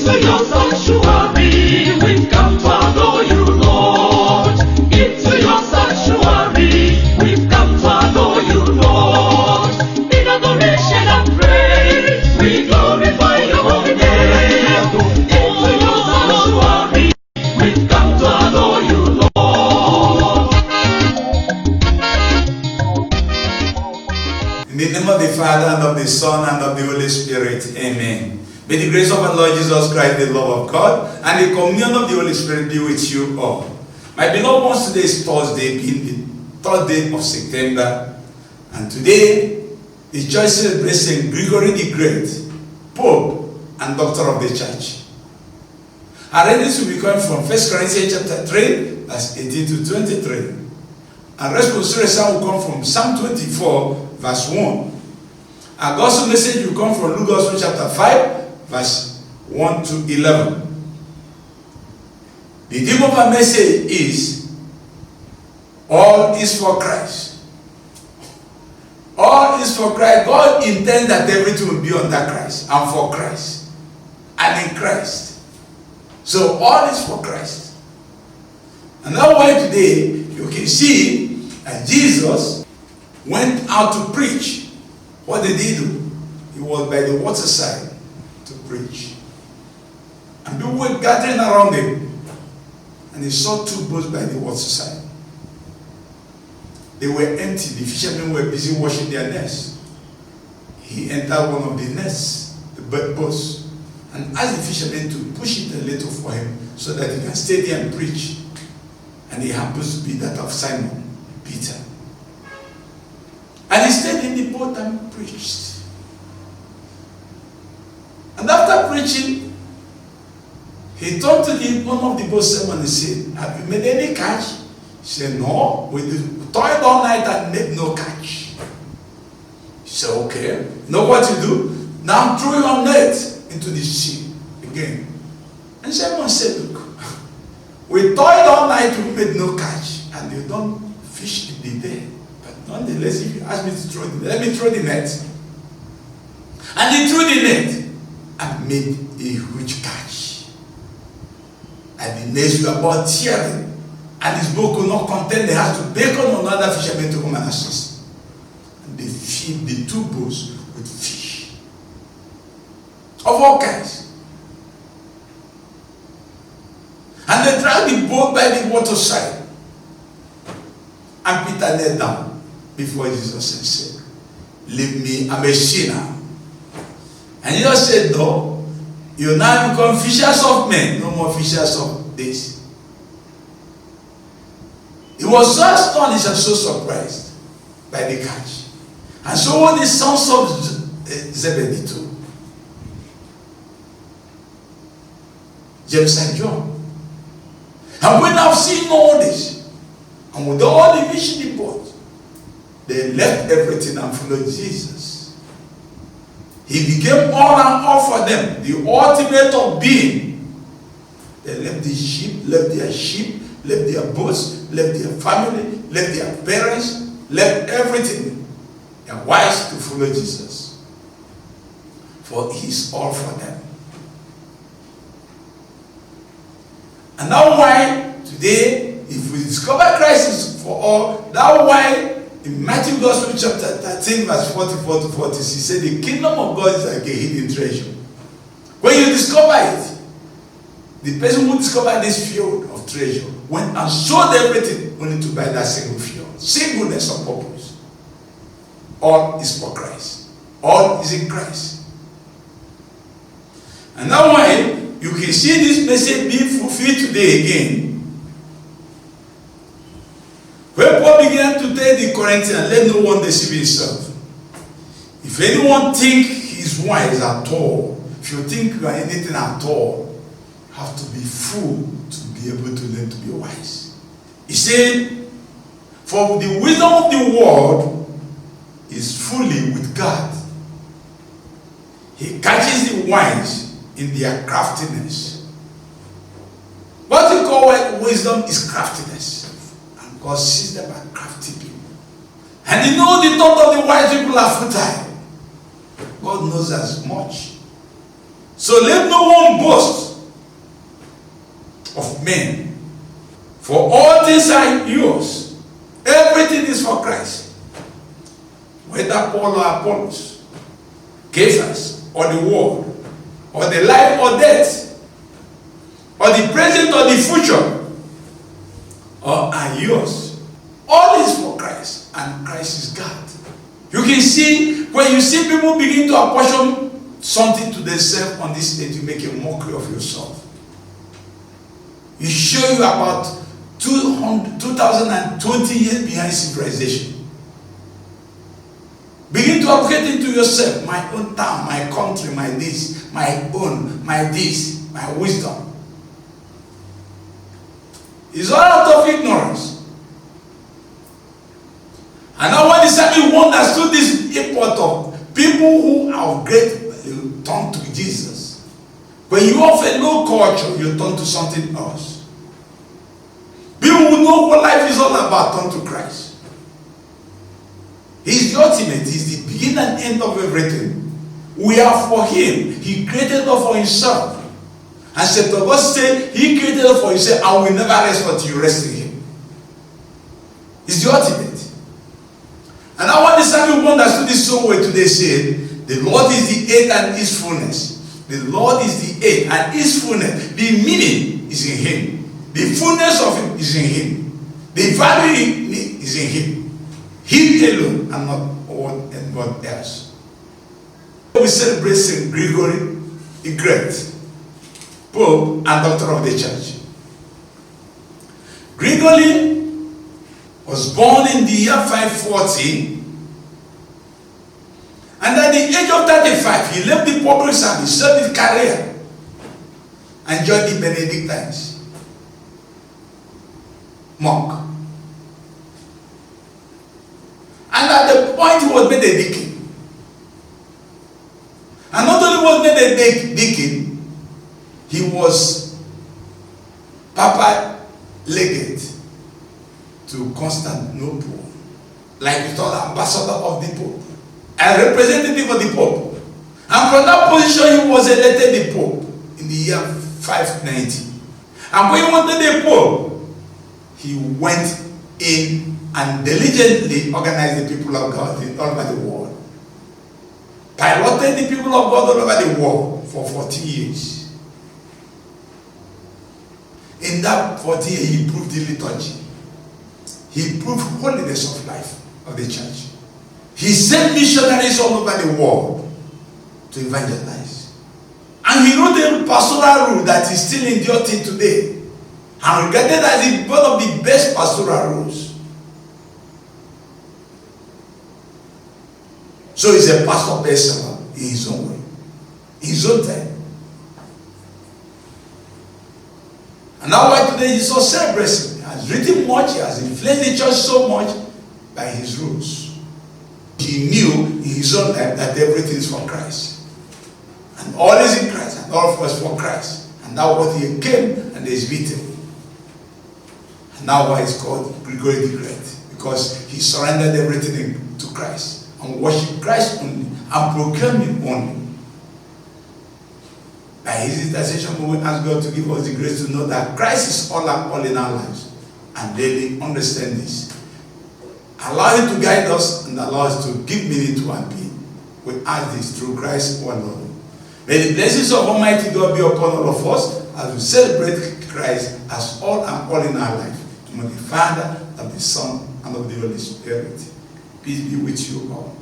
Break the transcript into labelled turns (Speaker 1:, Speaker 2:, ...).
Speaker 1: Into your sanctuary, we've come to adore you, Lord. Into your sanctuary, we've come to adore you, Lord. In adoration and praise, we glorify your holy name. Into your sanctuary, we've come to adore you, Lord.
Speaker 2: In the name of the Father, and of the Son, and of the Holy Spirit, amen. May the grace of our Lord Jesus Christ, the love of God, and the communion of the Holy Spirit be with you all. My beloved ones, today is Thursday, being the 3rd day of September, and today the church celebrates St. Gregory the Great, Pope and Doctor of the Church. Our readings will be coming from 1 Corinthians chapter 3, verse 18 to 23. Our responsory will come from Psalm 24, verse 1. Our gospel message will come from Luke Gospel chapter 5, verse 1 to 11. The theme of our message is all is for Christ. All is for Christ. God intends that everything will be under Christ and for Christ and in Christ. So all is for Christ. And that's why today you can see that Jesus went out to preach. What did he do? He was by the waterside to preach. And people were gathering around him. And he saw 2 boats by the waterside. They were empty. The fishermen were busy washing their nets. He entered one of the nets, the boats, and asked the fishermen to push it a little for him so that he can stay there and preach. And he happens to be that of Simon Peter. And he stayed in the boat and preached. And after preaching, he turned to one of the boatmen and said, "Have you made any catch?" He said, "No, we toiled all night and made no catch." He said, "Okay, you know what you do? Now throw your net into the sea again." And Simon said, "Look, we toiled all night, we made no catch, and you don't fish in the day. But nonetheless, if you ask me to throw the net, let me throw the net." And he threw the net and made a huge catch. And the nets were about tearing, and his boat could not contain. They had to beckon on another fishermen to come and assist. And they filled the 2 boats with fish of all kinds. And they dragged the boat by the waterside. And Peter knelt down before Jesus and said, "Leave me, I'm a sinner." And Jesus said, "No, you now become fishers of men, no more fishers of this." He was so astonished and so surprised by the catch. And so were the sons of Zebedee too, James and John. And when I've seen all this, and with all the fish in the boat, they left everything and followed Jesus. He became all and all for them, the ultimate of being. They left the sheep, left their boats, left their family, left their parents, left everything, their wives, to follow Jesus. For he is all for them. And that's why today, if we discover Christ is for all, that's why in Matthew Gospel chapter 13, verse 44 to 40, he said, "The kingdom of God is like a hidden treasure." When you discover it, the person who discovered this field of treasure went and sold everything only to buy that single field. Singleness of purpose. All is for Christ. All is in Christ. And now why you can see this message being fulfilled today again. When Paul began to tell the Corinthians, "Let no one deceive himself. If anyone think he's wise at all, if you think you are anything at all, you have to be fool to be able to learn to be wise." He said, "For the wisdom of the world is fully with God. He catches the wise in their craftiness." What we call wisdom is craftiness. And God sees them as crafty people. And he knows the thought of the wise people are futile. God knows as much. So let no one boast of men, for all things are yours. Everything is for Christ. Whether Paul or Apollos, Cephas or the world, or the life or death, or the present or the future, all are yours. All is for Christ, and Christ is God. You can see, when you see people begin to apportion something to themselves on this stage, you make a mockery of yourself. You show you about 2020 years behind civilization. Begin to advocate into yourself, my own town, my country, my this, my own, my this, my wisdom. It's all out of ignorance. And now when the Bible understood this import of people who are great value turn to Jesus. When you have a low culture, you turn to something else. People who know what life is all about turn to Christ. He's the ultimate. He's the beginning and end of everything. We are for Him. He created us for Himself. And St. Augustine said, He created us for Himself and will never rest until you rest in Him. He's the ultimate. And now when the Psalmist understood this so well today, said, the Lord is the eighth and His fullness. The Lord is the eighth and His fullness. The meaning is in Him. The fullness of Him is in Him. The value is in Him. Him alone and not anyone else. We celebrate St. Gregory the Great, Pope and Doctor of the Church. Gregory was born in the year 540, and at the age of 35, he left the public service, served his career, and joined the Benedictines monk. And at the point he was made a deacon. And not only was made a deacon, he was Papa legate to Constantinople, like we thought, ambassador of the Pope, and representative of the Pope. And from that position, he was elected the Pope in the year 590. And when he wanted the Pope, he went in and diligently organized the people of God all over the world. Piloted the people of God all over the world for 40 years. In that 40 years, he proved the liturgy. He proved holiness of life of the church. He sent missionaries all over the world to evangelize. And he wrote a pastoral rule that is still in the till today, and regarded as one of the best pastoral rules. So he's a pastor person in his own way, in his own time. And now why today Jesus celebrates him. He has written much, he has influenced the church so much by his rules. He knew in his own life that everything is for Christ. And all is in Christ, and all was for Christ. And now what he came and is beaten. And now why it's called Gregory the Great. Because he surrendered everything to Christ. And worship Christ only, and proclaim Him only. By His intercession, we will ask God to give us the grace to know that Christ is all in our lives, and daily understand this. Allow Him to guide us and allow us to give meaning to our being. We ask this through Christ our Lord. May the blessings of Almighty God be upon all of us as we celebrate Christ as all and all in our life. To the Father, of the Son, and of the Holy Spirit. Peace be with you all.